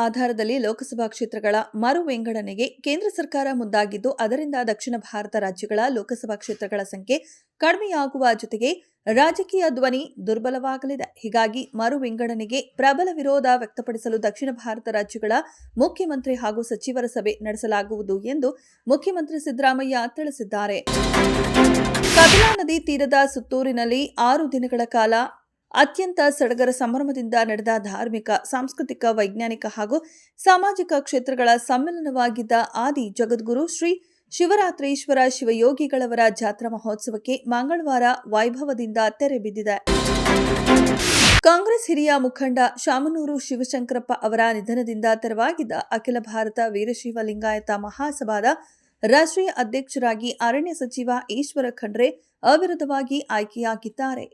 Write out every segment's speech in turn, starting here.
ಆಧಾರದಲ್ಲಿ ಲೋಕಸಭಾ ಕ್ಷೇತ್ರಗಳ ಮರು ವಿಂಗಡಣೆಗೆ ಕೇಂದ್ರ ಸರ್ಕಾರ ಮುಂದಾಗಿದ್ದು, ಅದರಿಂದ ದಕ್ಷಿಣ ಭಾರತ ರಾಜ್ಯಗಳ ಲೋಕಸಭಾ ಕ್ಷೇತ್ರಗಳ ಸಂಖ್ಯೆ ಕಡಿಮೆಯಾಗುವ ಜೊತೆಗೆ ರಾಜಕೀಯ ಧ್ವನಿ ದುರ್ಬಲವಾಗಲಿದೆ. ಹೀಗಾಗಿ ಮರು ವಿಂಗಡಣೆಗೆ ಪ್ರಬಲ ವಿರೋಧ ವ್ಯಕ್ತಪಡಿಸಲು ದಕ್ಷಿಣ ಭಾರತ ರಾಜ್ಯಗಳ ಮುಖ್ಯಮಂತ್ರಿ ಹಾಗೂ ಸಚಿವರ ಸಭೆ ನಡೆಸಲಾಗುವುದು ಎಂದು ಮುಖ್ಯಮಂತ್ರಿ ಸಿದ್ದರಾಮಯ್ಯ ತಿಳಿಸಿದ್ದಾರೆ. ಕಪಿಲಾ ನದಿ ತೀರದ ಸುತ್ತೂರಿನಲ್ಲಿ 6 ದಿನಗಳ ಕಾಲ ಅತ್ಯಂತ ಸಡಗರ ಸಂಭ್ರಮದಿಂದ ನಡೆದ ಧಾರ್ಮಿಕ, ಸಾಂಸ್ಕೃತಿಕ, ವೈಜ್ಞಾನಿಕ ಹಾಗೂ ಸಾಮಾಜಿಕ ಕ್ಷೇತ್ರಗಳ ಸಮ್ಮಿಲನವಾಗಿದ್ದ ಆದಿ ಜಗದ್ಗುರು ಶ್ರೀ ಶಿವರಾತ್ರೀಶ್ವರ ಶಿವಯೋಗಿಗಳವರ ಜಾತ್ರಾ ಮಹೋತ್ಸವಕ್ಕೆ ಮಂಗಳವಾರ ವೈಭವದಿಂದ ತೆರೆ ಬಿದ್ದಿದೆ. ಕಾಂಗ್ರೆಸ್ ಹಿರಿಯ ಮುಖಂಡ ಶಾಮನೂರು ಶಿವಶಂಕರಪ್ಪ ಅವರ ನಿಧನದಿಂದ ತೆರವಾಗಿದ್ದ ಅಖಿಲ ಭಾರತ ವೀರಶೈವ ಲಿಂಗಾಯತ ಮಹಾಸಭಾದ ರಾಷ್ಟ್ರೀಯ ಅಧ್ಯಕ್ಷರಾಗಿ ಅರಣ್ಯ ಸಚಿವ ಈಶ್ವರ ಖಂಡ್ರೆ ಅವಿರೋಧವಾಗಿ ಆಯ್ಕೆಯಾಗಿದ್ದಾರೆ.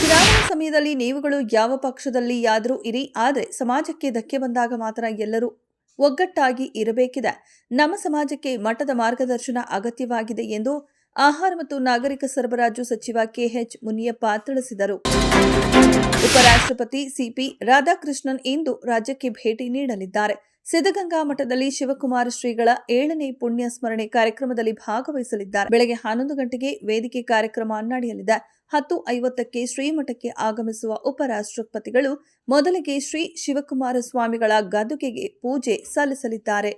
ಚುನಾವಣಾ ಸಮಯದಲ್ಲಿ ನೀವುಗಳು ಯಾವ ಪಕ್ಷದಲ್ಲಿಯಾದರೂ ಇರಿ, ಆದರೆ ಸಮಾಜಕ್ಕೆ ಧಕ್ಕೆ ಬಂದಾಗ ಮಾತ್ರ ಎಲ್ಲರೂ ಒಗ್ಗಟ್ಟಾಗಿ ಇರಬೇಕಿದೆ. ನಮ್ಮ ಸಮಾಜಕ್ಕೆ ಮಟ್ಟದ ಮಾರ್ಗದರ್ಶನ ಅಗತ್ಯವಾಗಿದೆ ಎಂದು ಆಹಾರ ಮತ್ತು ನಾಗರಿಕ ಸರಬರಾಜು ಸಚಿವ ಕೆಎಚ್ ಮುನಿಯಪ್ಪ ತಿಳಿಸಿದರು. ಉಪರಾಷ್ಟ್ರಪತಿ ಸಿಪಿ ರಾಧಾಕೃಷ್ಣನ್ ಇಂದು ರಾಜ್ಯಕ್ಕೆ ಭೇಟಿ ನೀಡಲಿದ್ದಾರೆ. ಸಿದ್ಧಗಂಗಾ ಮಠದಲ್ಲಿ ಶಿವಕುಮಾರ ಶ್ರೀಗಳ 7ನೇ ಪುಣ್ಯ ಸ್ಮರಣೆ ಕಾರ್ಯಕ್ರಮದಲ್ಲಿ ಭಾಗವಹಿಸಲಿದ್ದಾರೆ. ಬೆಳಗ್ಗೆ 11 ಗಂಟೆಗೆ ವೇದಿಕೆ ಕಾರ್ಯಕ್ರಮ ನಡೆಯಲಿದೆ. 10:50ಕ್ಕೆ ಶ್ರೀಮಠಕ್ಕೆ ಆಗಮಿಸುವ ಉಪರಾಷ್ಟ್ರಪತಿಗಳು ಮೊದಲಿಗೆ ಶ್ರೀ ಶಿವಕುಮಾರ ಸ್ವಾಮಿಗಳ ಗದ್ದುಗೆಗೆ ಪೂಜೆ ಸಲ್ಲಿಸಲಿದ್ದಾರೆ.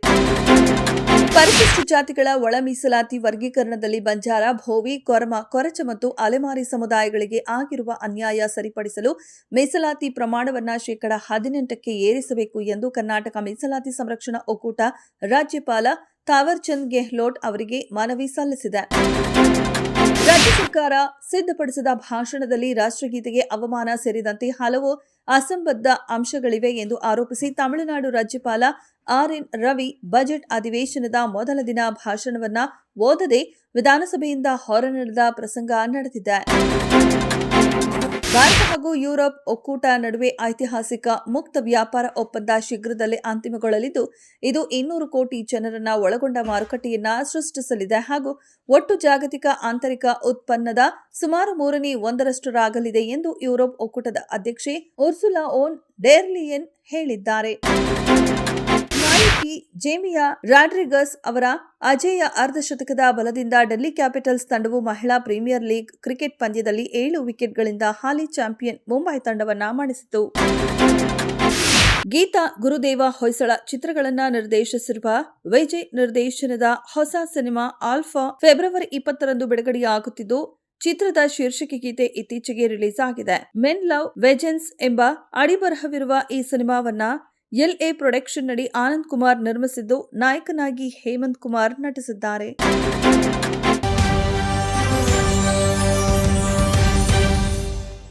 ಪರಿಶಿಷ್ಟ ಜಾತಿಗಳ ಒಳ ಮೀಸಲಾತಿ ವರ್ಗೀಕರಣದಲ್ಲಿ ಬಂಜಾರ, ಭೋವಿ, ಕೊರಮ, ಕೊರಚ ಮತ್ತು ಅಲೆಮಾರಿ ಸಮುದಾಯಗಳಿಗೆ ಆಗಿರುವ ಅನ್ಯಾಯ ಸರಿಪಡಿಸಲು ಮೀಸಲಾತಿ ಪ್ರಮಾಣವನ್ನು 18%ಕ್ಕೆ ಏರಿಸಬೇಕು ಎಂದು ಕರ್ನಾಟಕ ಮೀಸಲಾತಿ ಸಂರಕ್ಷಣಾ ಒಕ್ಕೂಟ ರಾಜ್ಯಪಾಲ ಥಾವರ್ಚಂದ್ ಗೆಹ್ಲೋಟ್ ಅವರಿಗೆ ಮನವಿ ಸಲ್ಲಿಸಿದೆ. ರಾಜ್ಯ ಸರ್ಕಾರ ಸಿದ್ಧಪಡಿಸಿದ ಭಾಷಣದಲ್ಲಿ ರಾಷ್ಟ್ರಗೀತೆಗೆ ಅವಮಾನ ಸೇರಿದಂತೆ ಹಲವು ಅಸಂಬದ್ಧ ಅಂಶಗಳಿವೆ ಎಂದು ಆರೋಪಿಸಿ ತಮಿಳುನಾಡು ರಾಜ್ಯಪಾಲ ಆರ್.ಎನ್. ರವಿ ಬಜೆಟ್ ಅಧಿವೇಶನದ ಮೊದಲ ದಿನ ಭಾಷಣವನ್ನ ಓದದೆ ವಿಧಾನಸಭೆಯಿಂದ ಹೊರನಡೆದ ಪ್ರಸಂಗ ನಡೆದಿದೆ. ಭಾರತ ಹಾಗೂ ಯುರೋಪ್ ಒಕ್ಕೂಟ ನಡುವೆ ಐತಿಹಾಸಿಕ ಮುಕ್ತ ವ್ಯಾಪಾರ ಒಪ್ಪಂದ ಶೀಘ್ರದಲ್ಲೇ ಅಂತಿಮಗೊಳ್ಳಲಿದ್ದು, ಇದು 200 ಕೋಟಿ ಜನರನ್ನ ಒಳಗೊಂಡ ಮಾರುಕಟ್ಟೆಯನ್ನ ಸೃಷ್ಟಿಸಲಿದೆ ಹಾಗೂ ಒಟ್ಟು ಜಾಗತಿಕ ಆಂತರಿಕ ಉತ್ಪನ್ನದ ಸುಮಾರು 1/3 ಎಂದು ಯುರೋಪ್ ಒಕ್ಕೂಟದ ಅಧ್ಯಕ್ಷೆ ಉರ್ಸುಲಾ ಓನ್ ಡೆರ್ ಲಿಯೆನ್ ಹೇಳಿದ್ದಾರೆ. ನಾಯಕಿ ಜೇಮಿಯಾ ರಾಡ್ರಿಗಸ್ ಅವರ ಅಜೇಯ ಅರ್ಧಶತಕದ ಬಲದಿಂದ ಡೆಲ್ಲಿ ಕ್ಯಾಪಿಟಲ್ಸ್ ತಂಡವು ಮಹಿಳಾ ಪ್ರೀಮಿಯರ್ ಲೀಗ್ ಕ್ರಿಕೆಟ್ ಪಂದ್ಯದಲ್ಲಿ 7 ವಿಕೆಟ್ಗಳಿಂದ ಹಾಲಿ ಚಾಂಪಿಯನ್ ಮುಂಬೈ ತಂಡವನ್ನು ಮಣಿಸಿತು. ಗೀತಾ ಗುರುದೇವ ಹೊಯ್ಸಳ ಚಿತ್ರಗಳನ್ನು ನಿರ್ದೇಶಿಸಿರುವ ವಿಜಯ್ ನಿರ್ದೇಶನದ ಹೊಸ ಸಿನಿಮಾ ಆಲ್ಫಾ ಫೆಬ್ರವರಿ 20ರಂದು ಬಿಡುಗಡೆಯಾಗುತ್ತಿದ್ದು, ಚಿತ್ರದ ಶೀರ್ಷಿಕೆ ಗೀತೆ ಇತ್ತೀಚೆಗೆ ರಿಲೀಸ್ ಆಗಿದೆ. ಮೆನ್ ಲವ್ ವೆಜೆನ್ಸ್ ಎಂಬ ಅಡಿಬರಹವಿರುವ ಈ ಸಿನಿಮಾವನ್ನ ಎಲ್ಎ ಪ್ರೊಡಕ್ಷನ್ ನಡಿ ಆನಂದ್ ಕುಮಾರ್ ನಿರ್ಮಿಸಿದ್ದು, ನಾಯಕನಾಗಿ ಹೇಮಂತ್ ಕುಮಾರ್ ನಟಿಸಿದ್ದಾರೆ.